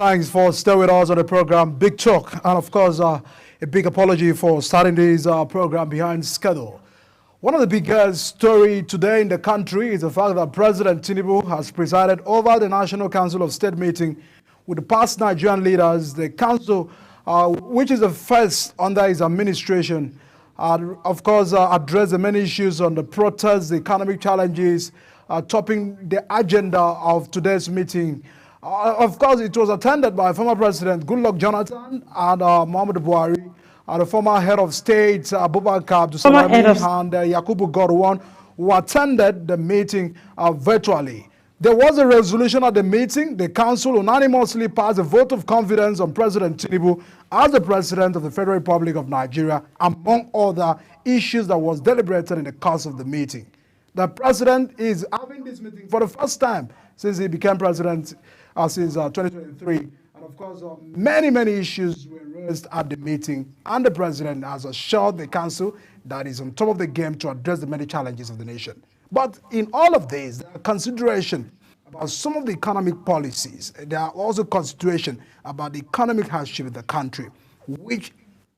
Thanks for staying with us on the program. Big talk, and of course, a big apology for starting this program behind schedule. One of the biggest story today in the country is the fact that President Tinubu has presided over the National Council of State meeting with the past Nigerian leaders. The council, which is the first under his administration, of course, addressed the many issues on the protests, the economic challenges, topping the agenda of today's meeting. Of course, it was attended by former President Goodluck Jonathan and Muhammadu Buhari, the former head of state Abubakar Abdulsalami and Yakubu Gowon, who attended the meeting virtually. There was a resolution at the meeting. The council unanimously passed a vote of confidence on President Tinubu as the President of the Federal Republic of Nigeria, among other issues that was deliberated in the course of the meeting. The President is having this meeting for the first time since he became President since 2023. And of course, many issues were raised at the meeting, and the President has assured the Council that he's on top of the game to address the many challenges of the nation. But in all of this, there are consideration about some of the economic policies. There are also consideration about the economic hardship in the country, which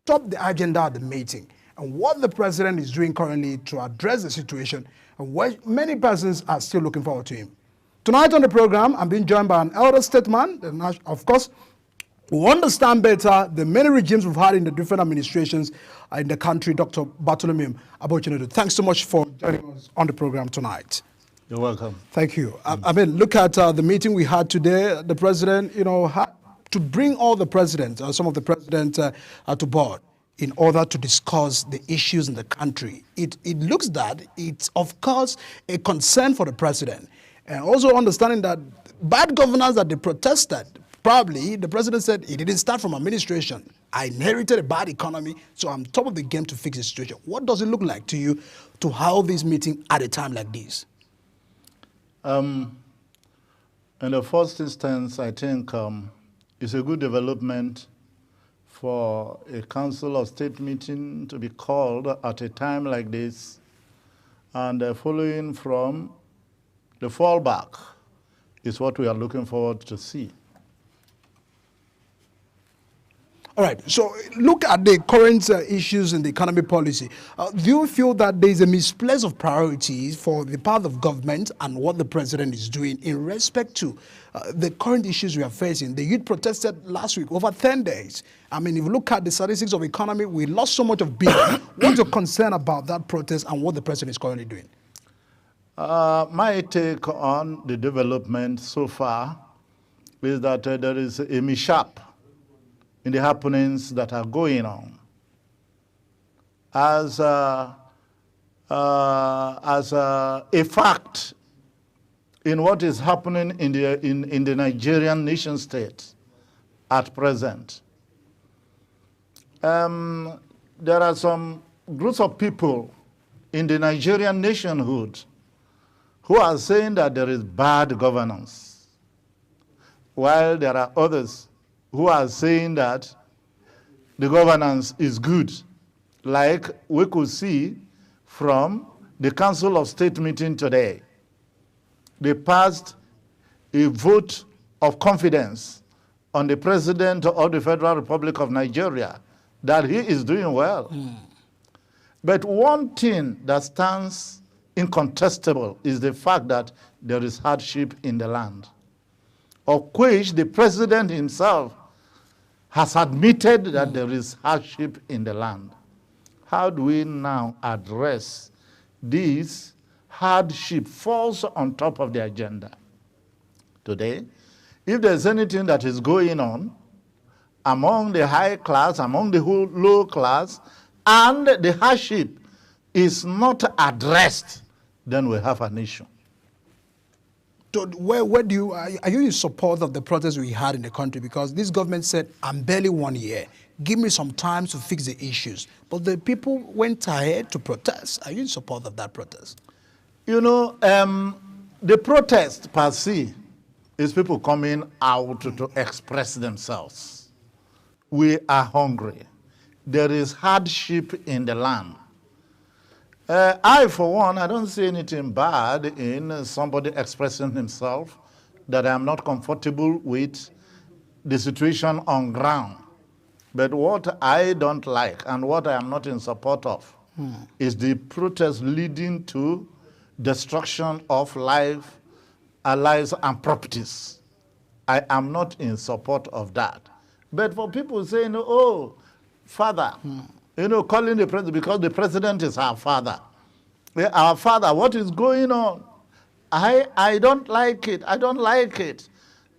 topped the agenda at the meeting, and what the President is doing currently to address the situation, and what many persons are still looking forward to him. Tonight on the program, I'm being joined by an elder statesman, of course, who understand better the many regimes we've had in the different administrations in the country, Dr. Bartholomew Abochinodu. Thanks so much for joining us on the program tonight. You're welcome. Thank you. I mean, look at the meeting we had today. The President, had to bring all the presidents, or some of the presidents, to board in order to discuss the issues in the country. It looks that it's, of course, a concern for the President. And also understanding that bad governance that they protested, probably the President said it didn't start from administration. I inherited a bad economy, so I'm top of the game to fix the situation. What does it look like to you to hold this meeting at a time like this? In the first instance, I think it's a good development for a Council of State meeting to be called at a time like this, and following from the fallback is what we are looking forward to see. All right, so look at the current issues in the economic policy. Do you feel that there is a misplace of priorities for the part of government and what the President is doing in respect to the current issues we are facing? The youth protested last week, over 10 days. I mean, if you look at the statistics of economy, we lost so much of business. What's your concern about that protest and what the President is currently doing? My take on the development so far is that there is a mishap in the happenings that are going on. As a fact in what is happening in the Nigerian nation state at present, there are some groups of people in the Nigerian nationhood who are saying that there is bad governance, while there are others who are saying that the governance is good, like we could see from the Council of State meeting today. They passed a vote of confidence on the President of the Federal Republic of Nigeria that he is doing well. But one thing that stands incontestable is the fact that there is hardship in the land, of which the President himself has admitted that there is hardship in the land. How do we now address this hardship falls on top of the agenda today? If there's anything that is going on among the high class, among the low class, and the hardship is not addressed, then we have an issue. So where do you, are you in support of the protests we had in the country? Because this government said, I'm barely 1 year. Give me some time to fix the issues. But the people went ahead to protest. Are you in support of that protest? You know, the protest per se is people coming out to express themselves. We are hungry. There is hardship in the land. I, for one, I don't see anything bad in somebody expressing himself that I'm not comfortable with the situation on ground. But what I don't like and what I am not in support of is the protest leading to destruction of lives and properties. I am not in support of that. But for people saying, oh, father, calling the president because the president is our father. Our father, what is going on? I don't like it. I don't like it.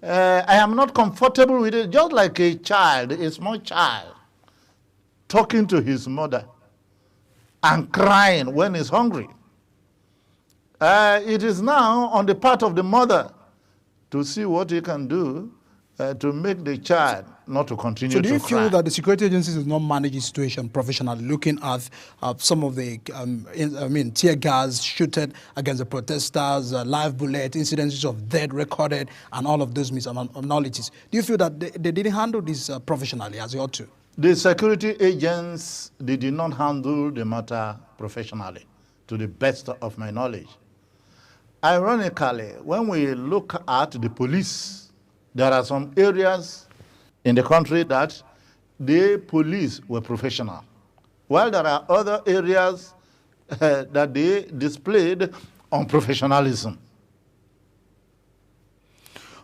I am not comfortable with it. Just like a child, a small child, talking to his mother and crying when he's hungry. It is now on the part of the mother to see what he can do to make the child not to continue to cry. So do you feel that the security agencies is not managing the situation professionally, looking at some of the, tear gas shooted against the protesters, live bullet, incidences of death recorded, and all of those abnormalities? Do you feel that they didn't handle this professionally as they ought to? The security agents, they did not handle the matter professionally, to the best of my knowledge. Ironically, when we look at the police, there are some areas in the country that the police were professional, while there are other areas that they displayed unprofessionalism.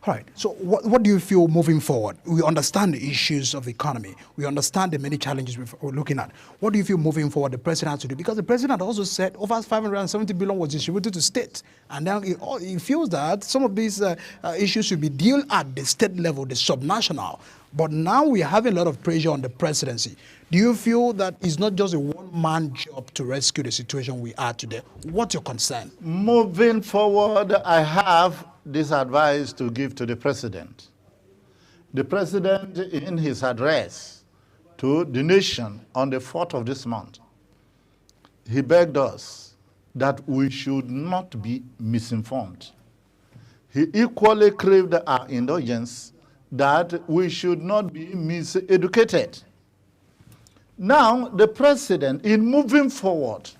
All right. So what do you feel moving forward? We understand the issues of the economy. We understand the many challenges we're looking at. What do you feel moving forward the president has to do? Because the president also said over 570 billion was distributed to states. And now he feels that some of these issues should be dealt at the state level, the subnational. But now we are having a lot of pressure on the presidency. Do you feel that it's not just a one-man job to rescue the situation we are today? What's your concern? Moving forward, I have this advice to give to the president. The president, in his address to the nation on the 4th of this month, he begged us that we should not be misinformed. He equally craved our indulgence that we should not be miseducated. Now, the president, in moving forward,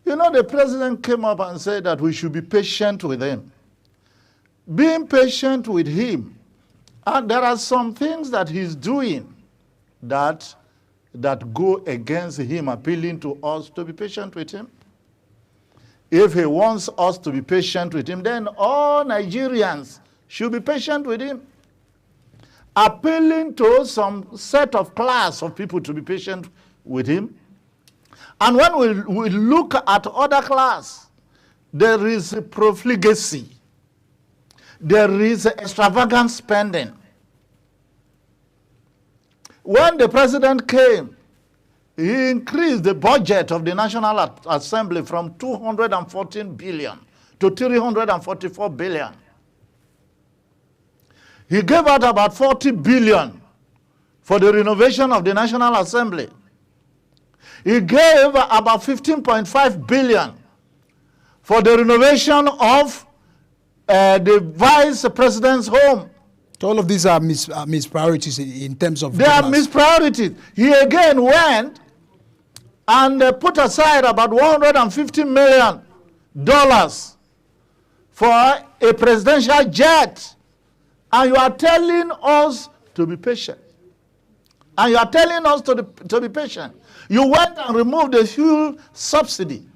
the president came up and said that we should be patient with him. Being patient with him, and there are some things that he's doing that go against him, appealing to us to be patient with him. If he wants us to be patient with him, then all Nigerians should be patient with him. Appealing to some set of class of people to be patient with him. And when we look at other class, there is profligacy. There is extravagant spending. When the president came, he increased the budget of the National Assembly from 214 billion to 344 billion. He gave out about 40 billion for the renovation of the National Assembly. He gave about 15.5 billion for the renovation of the vice president's home. So all of these are mispriorities in terms of... They are mispriorities. He again went and put aside about $150 million for a presidential jet. And you are telling us to be patient. And you are telling us to be patient. You went and removed the fuel subsidy.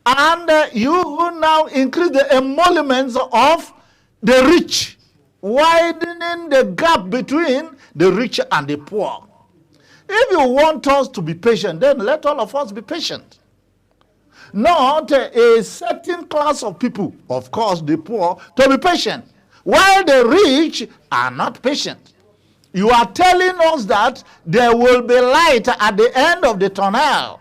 And you now increase the emoluments of the rich, widening the gap between the rich and the poor. If you want us to be patient, then let all of us be patient. Not a certain class of people, of course the poor, to be patient, while the rich are not patient. You are telling us that there will be light at the end of the tunnel.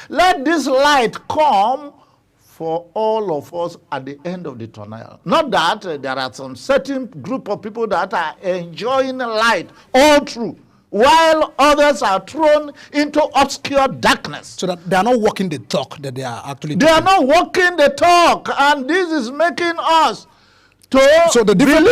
Let this light come for all of us at the end of the tunnel. Not that there are some certain group of people that are enjoying light all through, while others are thrown into obscure darkness. So that they are not walking the talk that they are actually talking. They are not walking the talk, and this is making us to believe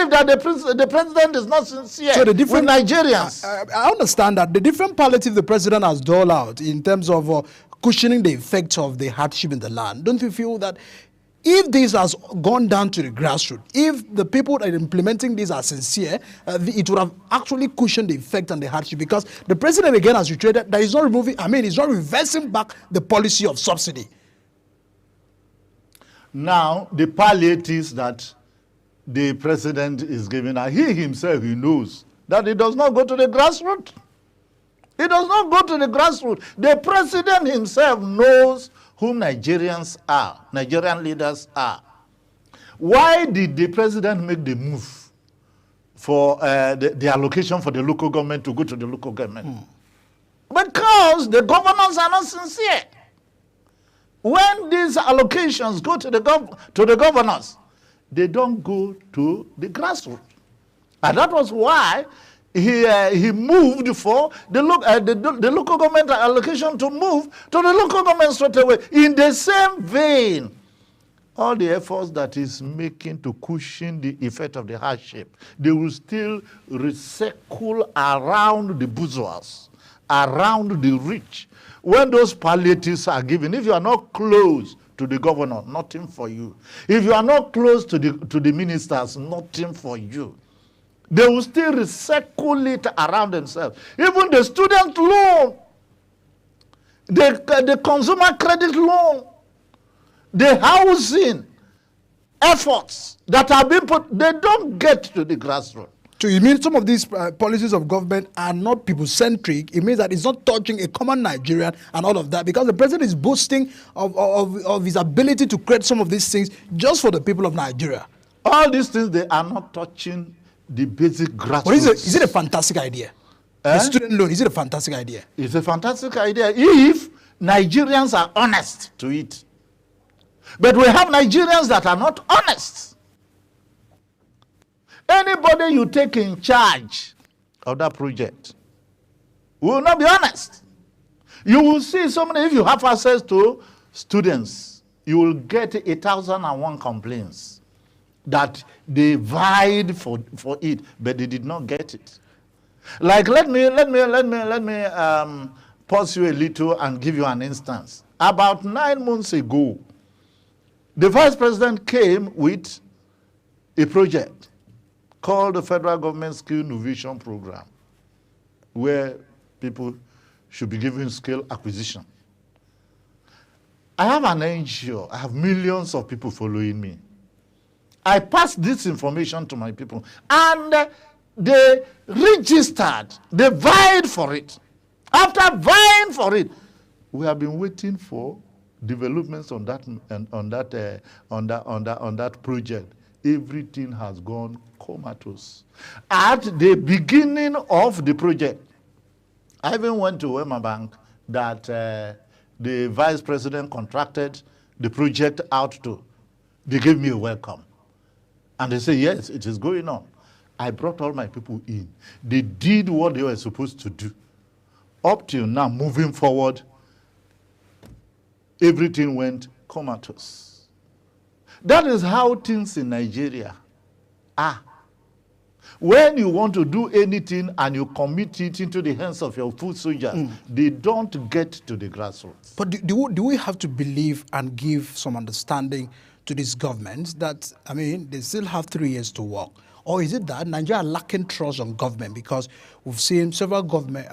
that the president is not sincere with Nigerians. I understand that the different palliative the president has doled out in terms of cushioning the effects of the hardship in the land. Don't you feel that if this has gone down to the grassroots, if the people that are implementing this are sincere, it would have actually cushioned the effect and the hardship, because the president again has reiterated that he's not removing, he's not reversing back the policy of subsidy. Now, the palliatives that the president is giving, he himself, he knows that it does not go to the grassroots. It does not go to the grassroots. The president himself knows whom Nigerians are, Nigerian leaders are. Why did the president make the move for the allocation for the local government to go to the local government? Because the governors are not sincere. When these allocations go to the governors, they don't go to the grassroots. And that was why he moved for the local government allocation to move to the local government straight away. In the same vein, all the efforts that he's making to cushion the effect of the hardship, they will still recycle around the bourgeois, around the rich. When those palliatives are given, if you are not close to the governor, nothing for you. If you are not close to the ministers, nothing for you. They will still recycle it around themselves. Even the student loan, the consumer credit loan, the housing efforts that are being put, they don't get to the grassroots. So you mean some of these policies of government are not people-centric? It means that it's not touching a common Nigerian and all of that, because the president is boasting of his ability to create some of these things just for the people of Nigeria. All these things, they are not touching the basic grassroots. But is it a fantastic idea? The student loan, is it a fantastic idea? It's a fantastic idea if Nigerians are honest to it. But we have Nigerians that are not honest. Anybody you take in charge of that project will not be honest. You will see so many, if you have access to students, you will get 1,001 complaints that they vied for it, but they did not get it. Like, let me pause you a little and give you an instance. About 9 months ago, the vice president came with a project called the Federal Government Skill Innovation Program, where people should be given skill acquisition. I have an NGO. I have millions of people following me. I passed this information to my people, and they registered. They vied for it. After vying for it, we have been waiting for developments on that project. Everything has gone comatose. At the beginning of the project, I even went to Wema Bank that the vice president contracted the project out to. They gave me a welcome. And they say, yes, it is going on. I brought all my people in. They did what they were supposed to do. Up till now, moving forward, everything went comatose. That is how things in Nigeria are. When you want to do anything and you commit it into the hands of your foot soldiers, they don't get to the grassroots. But do we have to believe and give some understanding to this government that, they still have 3 years to work? Or is it that Nigeria are lacking trust on government? Because we've seen several government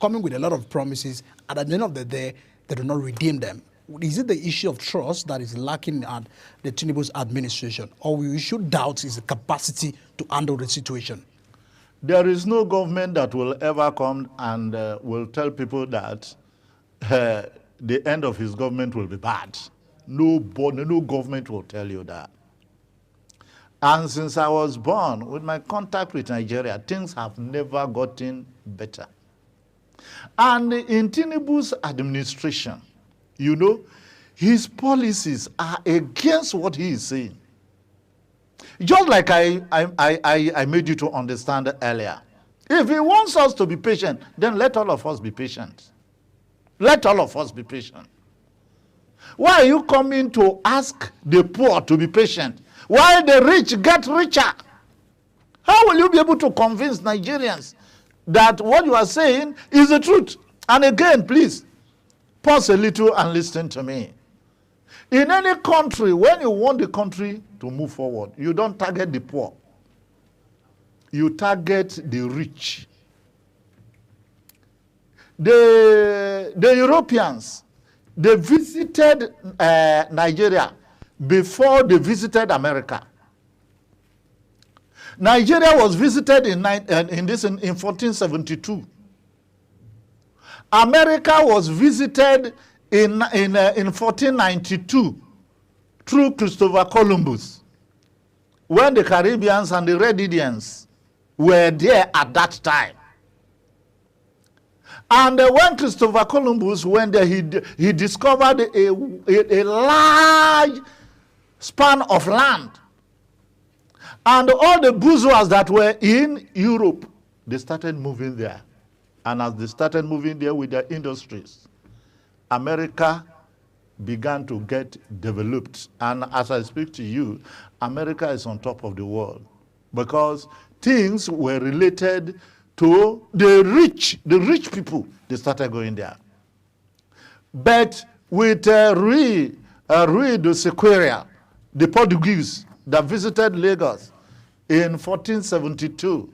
coming with a lot of promises, and at the end of the day, they do not redeem them. Is it the issue of trust that is lacking at the Tinubu's administration, or we should doubt his capacity to handle the situation? There is no government that will ever come and will tell people that the end of his government will be bad. No government will tell you that. And since I was born, with my contact with Nigeria, things have never gotten better. And in Tinubu's administration, his policies are against what he is saying. Just like I made you to understand earlier. If he wants us to be patient, then let all of us be patient. Let all of us be patient. Why are you coming to ask the poor to be patient while the rich get richer? How will you be able to convince Nigerians that what you are saying is the truth? And again, please, pause a little and listen to me. In any country, when you want the country to move forward, you don't target the poor. You target the rich. The Europeans, they visited Nigeria before they visited America. Nigeria was visited in 1472. America was visited in 1492 through Christopher Columbus, when the Caribbeans and the Red Indians were there at that time. And when Christopher Columbus went there, he discovered a large span of land. And all the bourgeois that were in Europe, they started moving there. And as they started moving there with their industries, America began to get developed. And as I speak to you, America is on top of the world because things were related to the rich people. They started going there. But with Rui de Sequeira, the Portuguese that visited Lagos in 1472,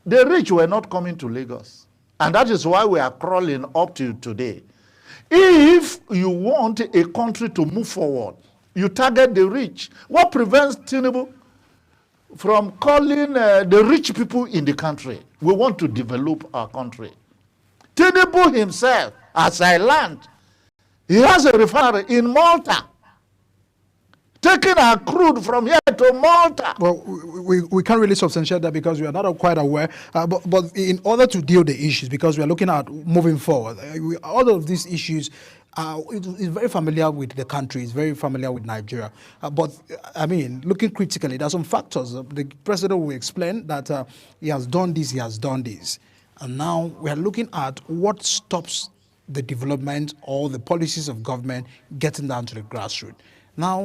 the rich were not coming to Lagos. And that is why we are crawling up to today. If you want a country to move forward, you target the rich. What prevents Tinubu from calling the rich people in the country? We want to develop our country. Tinubu himself, as I learned, he has a refinery in Malta, taking our crude from here to Malta. Well, we can't really substantiate that because we are not quite aware. But in order to deal the issues, because we are looking at moving forward, all of these issues, it is very familiar with the country, it's very familiar with Nigeria. But, I mean, looking critically, there are some factors. The president will explain that he has done this, he has done this. And now we are looking at what stops the development or the policies of government getting down to the grassroots. Now,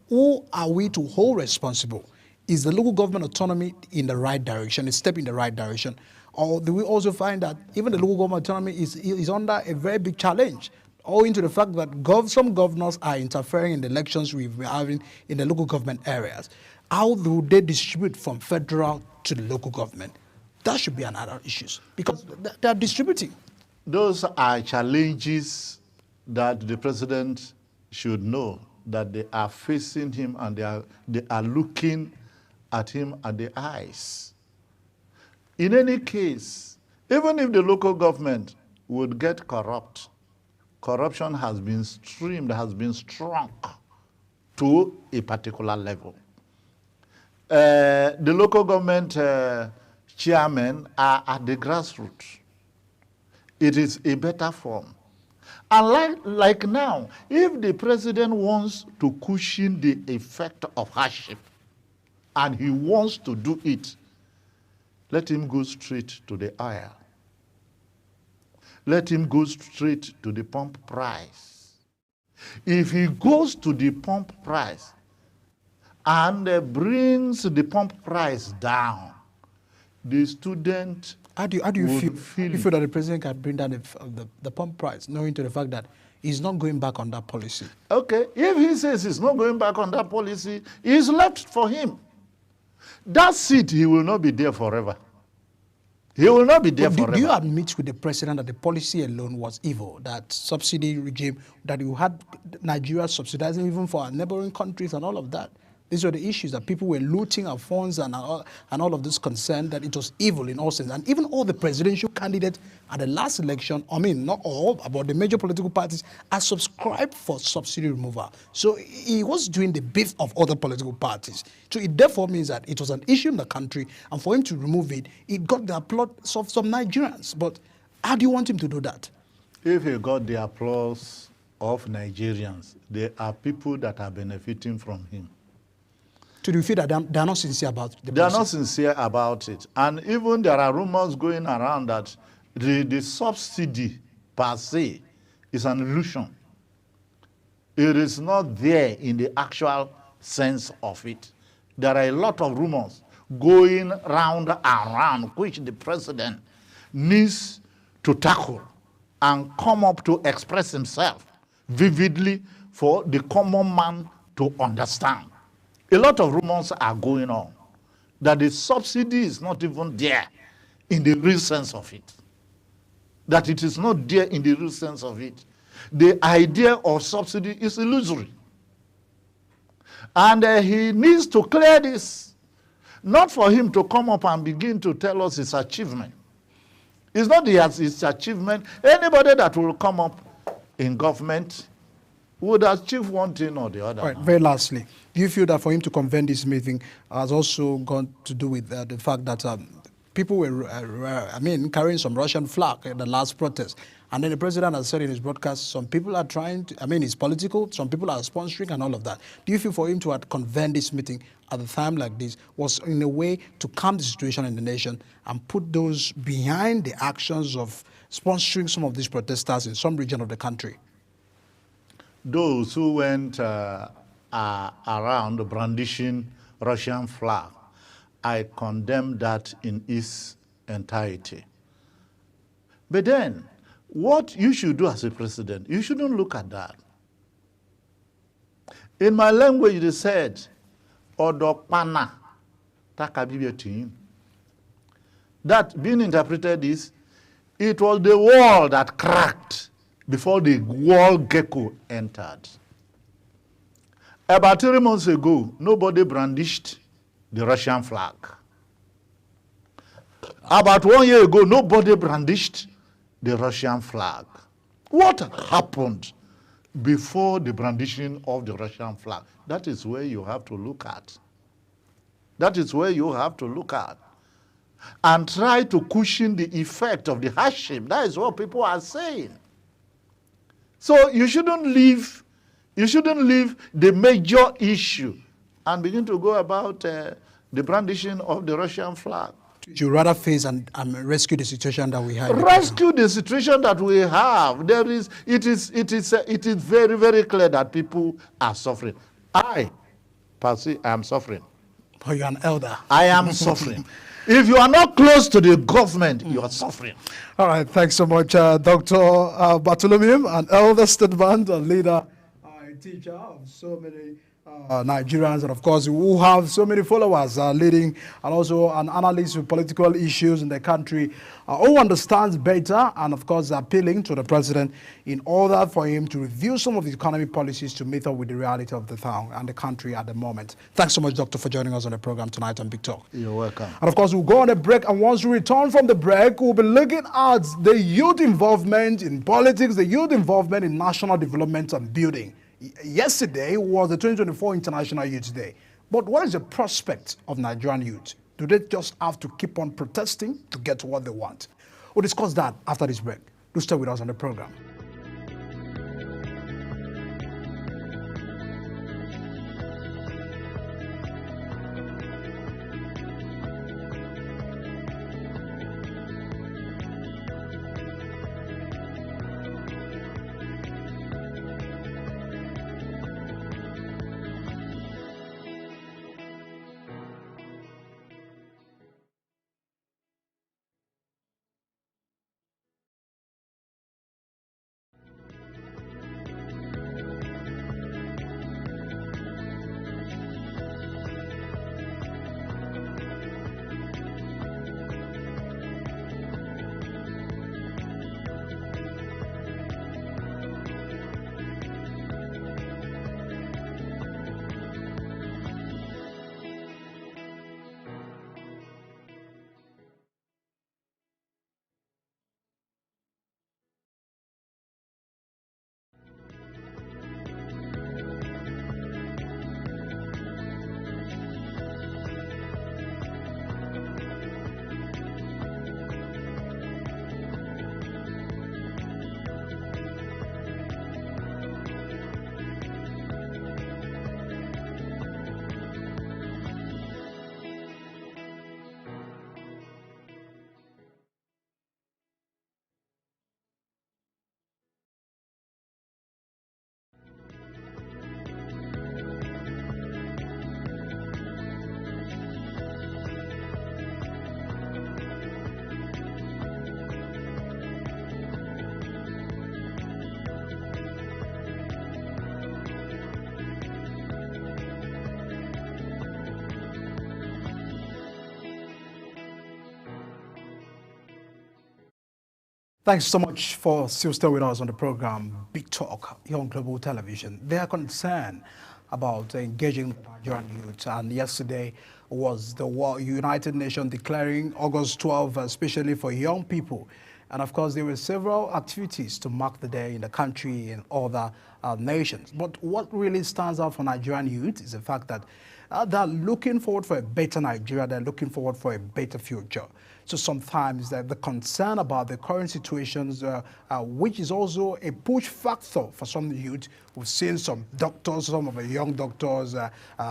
who are we to hold responsible? Is the local government autonomy in the right direction, a step in the right direction? Or do we also find that even the local government autonomy is under a very big challenge, owing to the fact that some governors are interfering in the elections we've been having in the local government areas? How do they distribute from federal to the local government? That should be another issue because they are distributing. Those are challenges that the president should know, that they are facing him and they are looking at him at the eyes. In any case, even if the local government would get corrupt, corruption has been streamed, has been strong to a particular level. The local government chairmen are at the grassroots. It is a better form. And like now, if the president wants to cushion the effect of hardship, and he wants to do it, let him go straight to the oil. Let him go straight to the pump price. If he goes to the pump price and brings the pump price down, the student How do you feel that the president can bring down the pump price, knowing to the fact that he's not going back on that policy? Okay, if he says he's not going back on that policy, it's left for him. That seat, he will not be there forever. He will not be there forever. Do you admit with the president that the policy alone was evil, that subsidy regime, that you had Nigeria subsidizing even for our neighboring countries and all of that? These were the issues, that people were looting our funds and all of this concern, that it was evil in all sense. And even all the presidential candidates at the last election, I mean, not all, but the major political parties are subscribed for subsidy removal. So he was doing the beef of other political parties. So it therefore means that it was an issue in the country, and for him to remove it, it got the applause of some Nigerians. But how do you want him to do that? If he got the applause of Nigerians, there are people that are benefiting from him. So do you feel that they are not sincere about the They are policy? not sincere about it. And even there are rumors going around that the subsidy per se is an illusion. It is not there in the actual sense of it. There are a lot of rumors going round and round, which the president needs to tackle and come up to express himself vividly for the common man to understand. A lot of rumors are going on that the subsidy is not even there in the real sense of it. That it is not there in the real sense of it. The idea of subsidy is illusory. And he needs to clear this. Not for him to come up and begin to tell us his achievement. It's not his achievement. Anybody that will come up in government would achieve one thing or the other. All right, very lastly, do you feel that for him to convene this meeting has also got to do with the fact that people were, carrying some Russian flag at the last protest? And then the president has said in his broadcast, some people are trying to, it's political, some people are sponsoring and all of that. Do you feel for him to have convened this meeting at a time like this was in a way to calm the situation in the nation and put those behind the actions of sponsoring some of these protesters in some region of the country? Those who went around brandishing Russian flag, I condemn that in its entirety. But then, what you should do as a president, you shouldn't look at that. In my language, they said, Odopana takabibetin. That being interpreted is, it was the wall that cracked before the wall gecko entered. About 3 months ago, nobody brandished the Russian flag. About 1 year ago, nobody brandished the Russian flag. What happened before the brandishing of the Russian flag? That is where you have to look at. That is where you have to look at. And try to cushion the effect of the hardship. That is what people are saying. So you shouldn't leave the major issue and begin to go about the brandishing of the Russian flag. You rather face and rescue the situation that we have. Rescue the situation that we have. It is very, very clear that people are suffering. I, Percy, am suffering. Oh, you're an elder. I am suffering. If you are not close to the government, you are suffering. All right, thanks so much, Dr. Bartholomew, an elder statesman, a leader, a teacher of so many Nigerians, and of course, who have so many followers leading, and also an analyst with political issues in the country, who understands better, and of course, appealing to the president in order for him to review some of the economic policies to meet up with the reality of the town and the country at the moment. Thanks so much, Doctor, for joining us on the program tonight on Big Talk. You're welcome. And of course, we'll go on a break, and once we return from the break, we'll be looking at the youth involvement in politics, the youth involvement in national development and building. Yesterday was the 2024 International Youth Day. But what is the prospect of Nigerian youth? Do they just have to keep on protesting to get what they want? We'll discuss that after this break. Do stay with us on the program. Thanks so much for still staying with us on the program Big Talk here on Global Television. They are concerned about engaging the Nigerian youth, and yesterday was the United Nations declaring August 12 especially for young people. And of course, there were several activities to mark the day in the country and other nations. But what really stands out for Nigerian youth is the fact that they're looking forward for a better Nigeria, they're looking forward for a better future. So sometimes the concern about the current situations, which is also a push factor for some youth. We've seen some doctors, some of the young doctors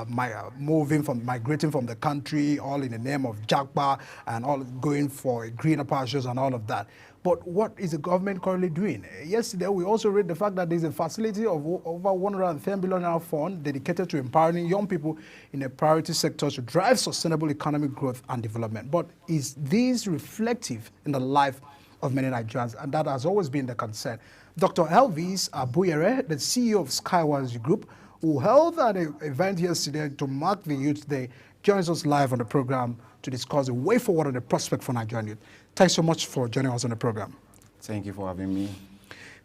migrating from the country, all in the name of Jagba and all going for greener pastures and all of that. But what is the government currently doing? Yesterday, we also read the fact that there's a facility of over 110 billion fund dedicated to empowering young people in the priority sectors to drive sustainable economic growth and development. But is this reflective in the life of many Nigerians? And that has always been the concern. Dr. Elvis Abuyere, the CEO of Skywise Group, who held an event yesterday to mark the Youth Day, joins us live on the program to discuss the way forward and the prospect for Nigerian youth. Thanks so much for joining us on the program. Thank you for having me.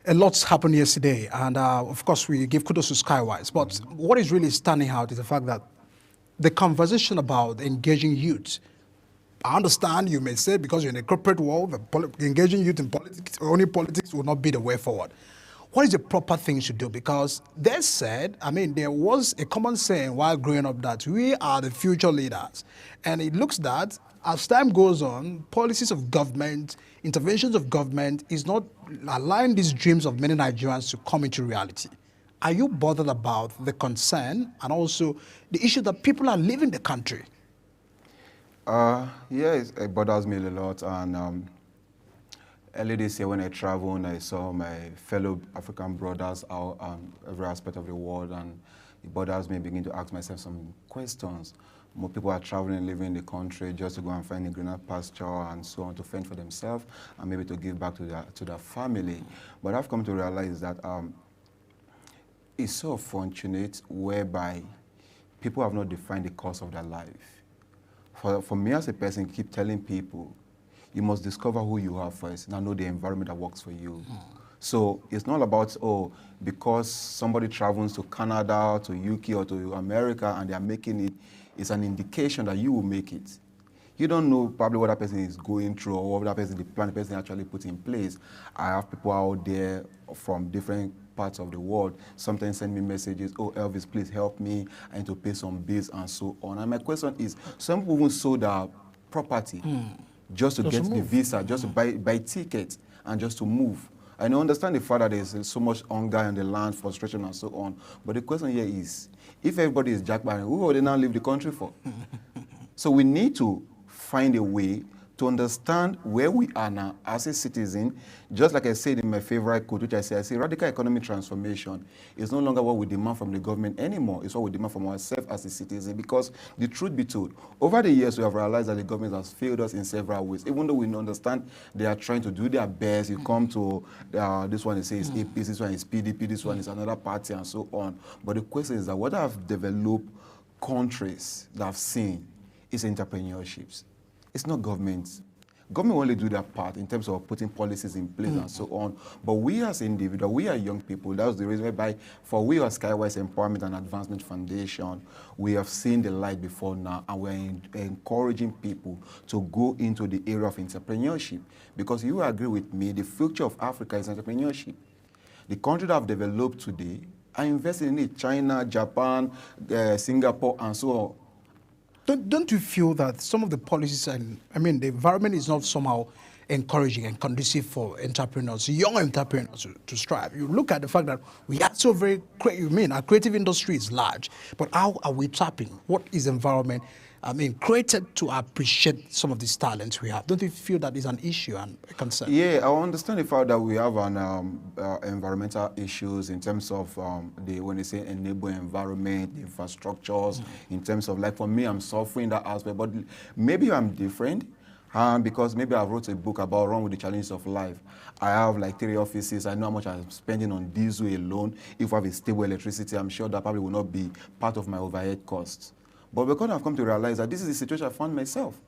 A lot's happened yesterday, and of course we give kudos to Skywise. But what is really standing out is the fact that the conversation about engaging youth, I understand you may say because you're in a corporate world, engaging youth in politics, only politics will not be the way forward. What is the proper thing to do? Because they said, I mean, there was a common saying while growing up that we are the future leaders. And it looks that as time goes on, policies of government, interventions of government is not allowing these dreams of many Nigerians to come into reality. Are you bothered about the concern and also the issue that people are leaving the country? Yes, it bothers me a lot. And early this year when I traveled, I saw my fellow African brothers out on every aspect of the world, and it bothers me, begin to ask myself some questions. More people are traveling, leaving the country just to go and find a greener pasture and so on, to fend for themselves and maybe to give back to their family. But I've come to realize that it's so fortunate whereby people have not defined the course of their life. For me as a person, keep telling people, you must discover who you are first and know the environment that works for you. So it's not about, oh, because somebody travels to Canada, to UK, or to America, and they are making it, it's an indication that you will make it. You don't know probably what that person is going through or what that person, the plan the person actually put in place. I have people out there from different parts of the world sometimes send me messages, oh, Elvis, please help me, I need to pay some bills and so on. And my question is, some people even sold their property just to get the visa, just to buy tickets and just to move. I understand the fact that there's so much hunger in the land, frustration and so on. But the question here is, if everybody is jackpot, who will they now leave the country for? So we need to find a way to understand where we are now as a citizen. Just like I said in my favorite quote, which I say radical economic transformation is no longer what we demand from the government anymore. It's what we demand from ourselves as a citizen. Because the truth be told, over the years we have realized that the government has failed us in several ways. Even though we understand they are trying to do their best, you come to this one, it says APC, this one is PDP, this one is another party and so on. But the question is that what have developed countries that have seen is entrepreneurships. It's not government. Government will only do their part in terms of putting policies in place and so on. But we as individuals, we are young people. That's the reason why for we are Skywise Empowerment and Advancement Foundation, we have seen the light before now, and we're encouraging people to go into the area of entrepreneurship. Because you agree with me, the future of Africa is entrepreneurship. The countries that have developed today are investing in it. China, Japan, Singapore, and so on. Don't you feel that some of the policies and, I mean, the environment is not somehow encouraging and conducive for entrepreneurs, young entrepreneurs to strive? You look at the fact that we are so very, our creative industry is large, but how are we tapping? What is environment, created to appreciate some of these talents we have? Don't you feel that is an issue and a concern? Yeah, I understand the fact that we have an environmental issues in terms of when they say enable environment, the infrastructures, in terms of, like, for me, I'm suffering that aspect, but maybe I'm different. Because maybe I wrote a book about Run with the Challenges of Life. I have like 3 offices. I know how much I'm spending on diesel alone. If I have a stable electricity, I'm sure that probably will not be part of my overhead costs. But because I've come to realize that this is the situation I found myself,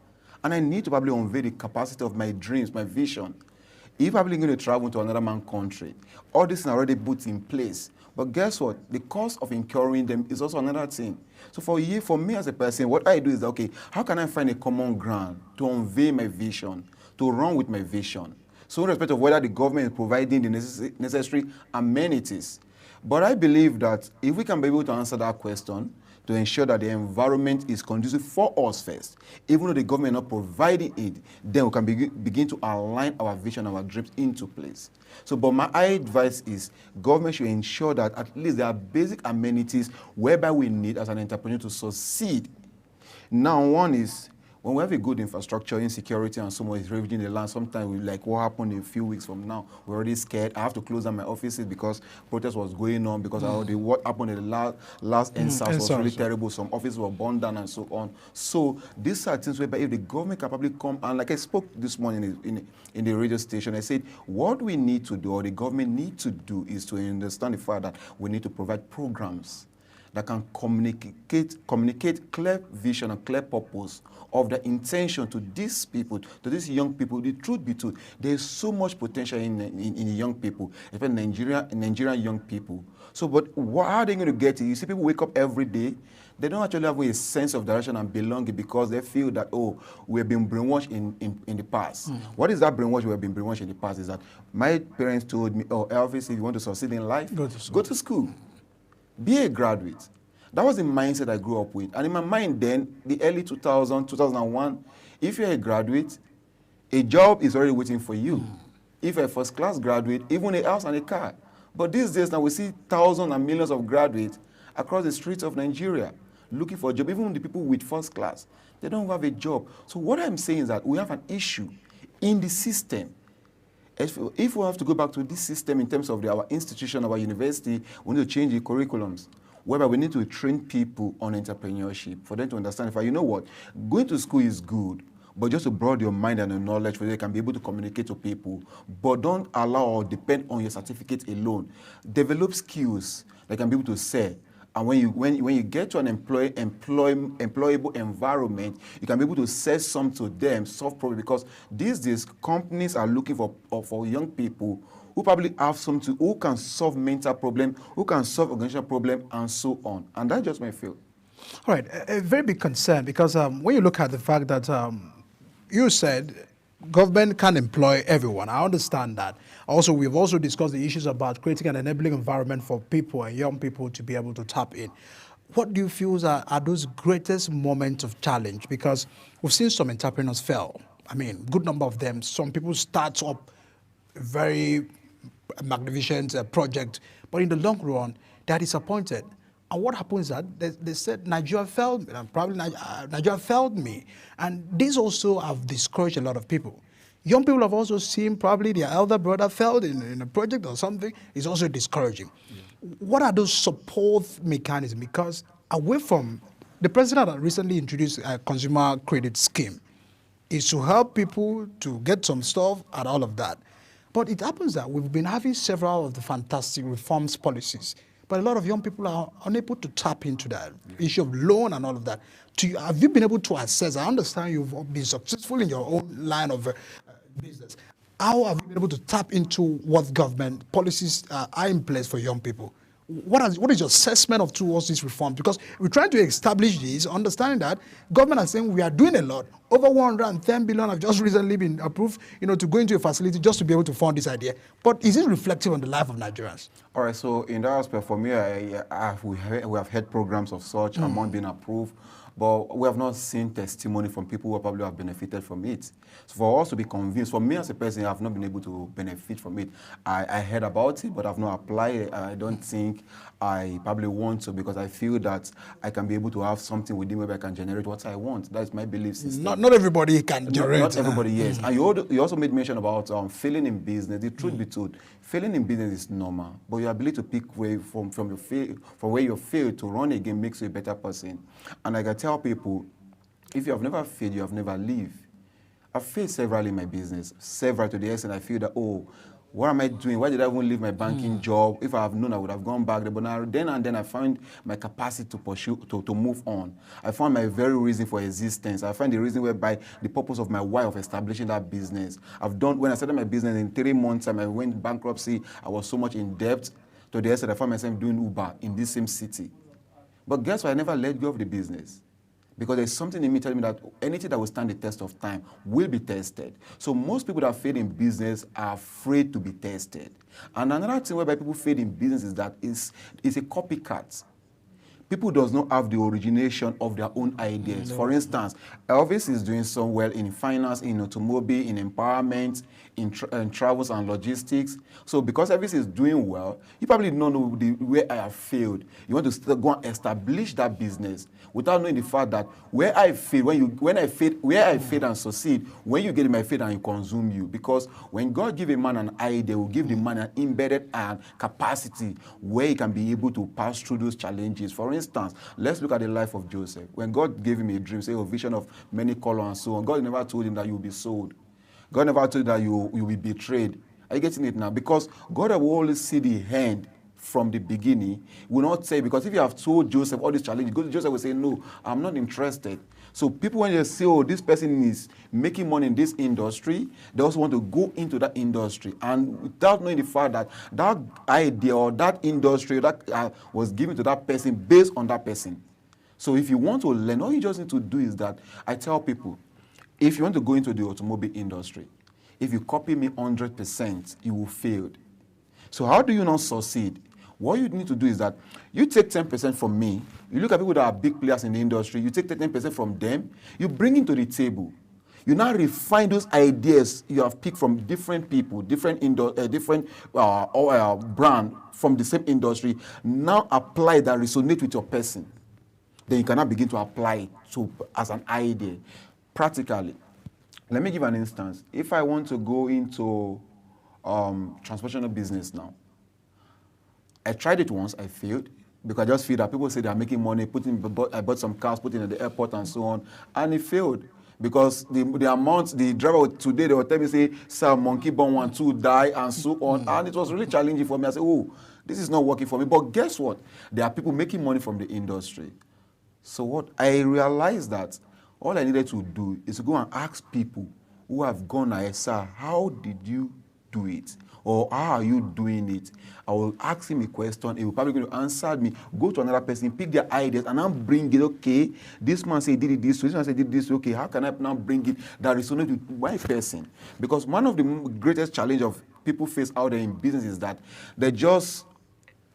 and I need to probably unveil the capacity of my dreams, my vision. If I'm going to travel to another man's country, all this is already put in place. But guess what? The cost of incurring them is also another thing. So for me as a person, what I do is, okay, how can I find a common ground to unveil my vision, to run with my vision? So in respect of whether the government is providing the necessary amenities. But I believe that if we can be able to answer that question, to ensure that the environment is conducive for us first, even though the government is not providing it, then we can begin to align our vision, our dreams into place. So, but my advice is government should ensure that at least there are basic amenities whereby we need as an entrepreneur to succeed. Now, one is, when we have a good infrastructure, insecurity, and someone is ravaging the land, sometimes we like what happened a few weeks from now. We're already scared. I have to close down my offices because protest was going on, because what happened in the last NSAS was really terrible. Some offices were burned down and so on. So these are things whereby if the government can probably come, and like I spoke this morning in the radio station, I said, what we need to do, or the government need to do, is to understand the fact that we need to provide programs that can communicate clear vision and clear purpose of the intention to these people, to these young people. The truth be told, there is so much potential in young people, especially Nigerian young people. So, but how are they going to get it? You see people wake up every day, they don't actually have a sense of direction and belonging because they feel that, oh, we have been brainwashed in the past. What is that brainwash we have been brainwashed in the past is that my parents told me, oh, Elvis, if you want to succeed in life, go to school. Be a graduate. That was the mindset I grew up with. And in my mind then, the early 2000, 2001, if you're a graduate, a job is already waiting for you. If you're a first-class graduate, even a house and a car. But these days now we see thousands and millions of graduates across the streets of Nigeria looking for a job. Even the people with first class, they don't have a job. So what I'm saying is that we have an issue in the system. If we have to go back to this system in terms of our institution, our university, we need to change the curriculums, whereby we need to train people on entrepreneurship for them to understand, if you know what, going to school is good, but just to broaden your mind and your knowledge so they can be able to communicate to people. But don't allow or depend on your certificate alone. Develop skills that can be able to sell. And when you get to an employable environment, you can be able to sell some to them, solve problems, because these days companies are looking for young people who probably have something, who can solve mental problem, who can solve organizational problem, and so on. And that's just my feel. All right, a very big concern, because when you look at the fact that you said government can employ everyone. I understand that. Also, we've also discussed the issues about creating an enabling environment for people and young people to be able to tap in. What do you feel are those greatest moments of challenge? Because we've seen some entrepreneurs fail. I mean, good number of them. Some people start up very magnificent project, but in the long run, they're disappointed. And what happens is that they said Nigeria failed me, and probably Nigeria failed me. And these also have discouraged a lot of people. Young people have also seen probably their elder brother failed in a project or something. It's also discouraging. Yeah. What are those support mechanisms? Because away from, the president had recently introduced a consumer credit scheme. It's to help people to get some stuff and all of that. But it happens that we've been having several of the fantastic reforms policies, but a lot of young people are unable to tap into that issue of loan and all of that. Have you been able to assess? I understand you've been successful in your own line of business. How have you been able to tap into what government policies are in place for young people? What is your assessment towards this reform? Because we're trying to establish this, understanding that government is saying we are doing a lot. Over 110 billion have just recently been approved, to go into a facility just to be able to fund this idea. But is it reflective on the life of Nigerians? All right, so in that aspect, for me, we have had programs of such, amount being approved, but we have not seen testimony from people who probably have benefited from it. So for us to be convinced, for me as a person, I have not been able to benefit from it. I heard about it, but I've not applied it. I don't think I probably want to, because I feel that I can be able to have something within where I can generate what I want. That's my belief system. Not everybody can generate. Not everybody, yes. And you also made mention about failing in business. The truth be told, failing in business is normal, but your ability to pick way from where you failed to run again makes you a better person. And like I tell people, if you have never failed, you have never lived. I've failed several in my business, several to the extent I feel that, oh, what am I doing? Why did I even leave my banking job? If I have known, I would have gone back there. But now, then and then, I find my capacity to pursue, to move on. I found my very reason for existence. I find the reason whereby the purpose of my why of establishing that business. When I started my business in 3 months, I went bankruptcy. I was so much in debt to the extent I found myself doing Uber in this same city. But guess what? I never let go of the business. Because there's something in me telling me that anything that will stand the test of time will be tested. So most people that fail in business are afraid to be tested. And another thing whereby people fail in business is that it's a copycat. People does not have the origination of their own ideas. No. For instance, Elvis is doing so well in finance, in automobile, in empowerment, in travels and logistics. So because Elvis is doing well, you probably don't know where I have failed. You want to still go and establish that business without knowing the fact that where I fail, where I fail and succeed, when you get in my faith and you consume you. Because when God give a man an idea, will give the man an embedded capacity where he can be able to pass through those challenges. For instance, let's look at the life of Joseph. When God gave him a dream, say a vision of many colors and so on, God never told him that you will be sold. God never told you that you will be betrayed. Are you getting it now? Because God will always see the end from the beginning. He will not say, because if you have told Joseph all these challenges, Joseph will say, no, I'm not interested. So people, when they say, oh, this person is making money in this industry, they also want to go into that industry. And without knowing the fact that that idea or that industry that was given to that person based on that person. So if you want to learn, all you just need to do is that I tell people, if you want to go into the automobile industry, if you copy me 100%, you will fail. So how do you not succeed? What you need to do is that you take 10% from me, you look at people that are big players in the industry, you take 10% from them, you bring it to the table. You now refine those ideas you have picked from different people, different brand from the same industry, now apply that resonate with your person. Then you cannot begin to apply it as an idea. Practically, let me give an instance. If I want to go into transportation business now, I tried it once, I failed, because I just feel that people say they are making money, I bought some cars, put it in the airport and so on, and it failed. Because the amount, the driver today, they will tell me, say, sir, monkey born 1, 2, die, and so on, and it was really challenging for me. I said, oh, this is not working for me. But guess what? There are people making money from the industry. So what I realized that all I needed to do is to go and ask people who have gone ahead, sir, how did you do it? Or how are you doing it? I will ask him a question. He will probably going to answer me. Go to another person, pick their ideas, and now bring it. Okay, this man said did it this way. This man said did this. Okay, how can I now bring it that resonates with my person? Because one of the greatest challenge of people face out there in business is that they just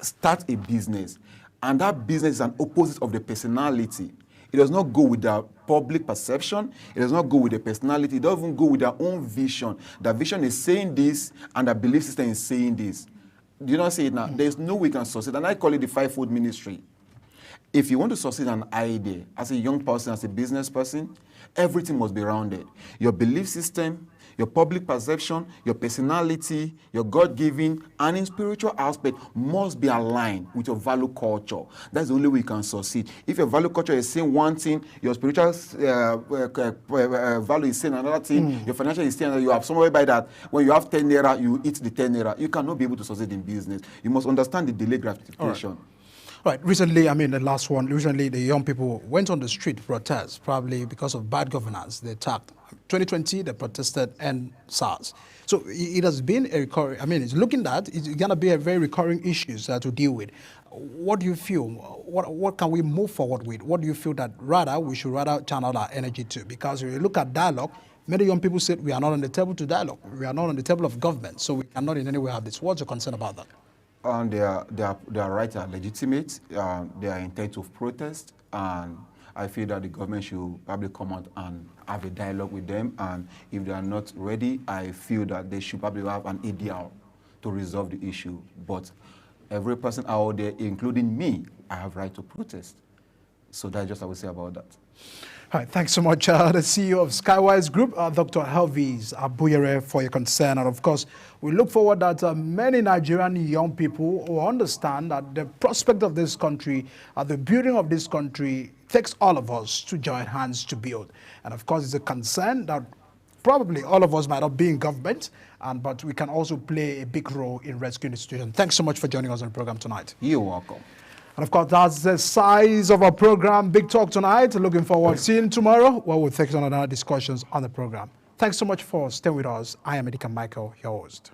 start a business, and that business is an opposite of the personality. It does not go with the public perception. It does not go with the personality. It doesn't even go with their own vision. The vision is saying this, and the belief system is saying this. Do you not see it now? There's no way we can succeed. And I call it the fivefold ministry. If you want to succeed an idea, as a young person, as a business person, everything must be rounded. Your belief system, your public perception, your personality, your God-given, and in spiritual aspect must be aligned with your value culture. That's the only way you can succeed. If your value culture is saying one thing, your spiritual value is saying another thing, your financial is saying another, you have somewhere by that. When you have 10 naira, you eat the 10 naira. You cannot be able to succeed in business. You must understand the delayed gratification. Right. Recently, the last one, recently the young people went on the street to protest, probably because of bad governance. They attacked. 2020, they protested and SARS. So it has been a recurring, it's looking at, it's going to be a very recurring issue to deal with. What do you feel? What can we move forward with? What do you feel that we should channel our energy to? Because when you look at dialogue, many young people said we are not on the table to dialogue. We are not on the table of government, so we cannot in any way have this. What's your concern about that? Their rights are legitimate. They are intent to protest, and I feel that the government should probably come out and have a dialogue with them. And if they are not ready, I feel that they should probably have an ADR to resolve the issue. But every person out there, including me, I have right to protest. So that's just what I would say about that. All right, thanks so much, the CEO of Skywise Group, Dr. Elvis Abuyere, for your concern. And of course, we look forward that many Nigerian young people will understand that the prospect of this country, the building of this country, takes all of us to join hands to build. And of course, it's a concern that probably all of us might not be in government, but we can also play a big role in rescuing the situation. Thanks so much for joining us on the program tonight. You're welcome. And of course, that's the size of our program, Big Talk tonight. Looking forward to seeing you tomorrow, where we'll take on other discussions on the program. Thanks so much for staying with us. I am Edika Michael, your host.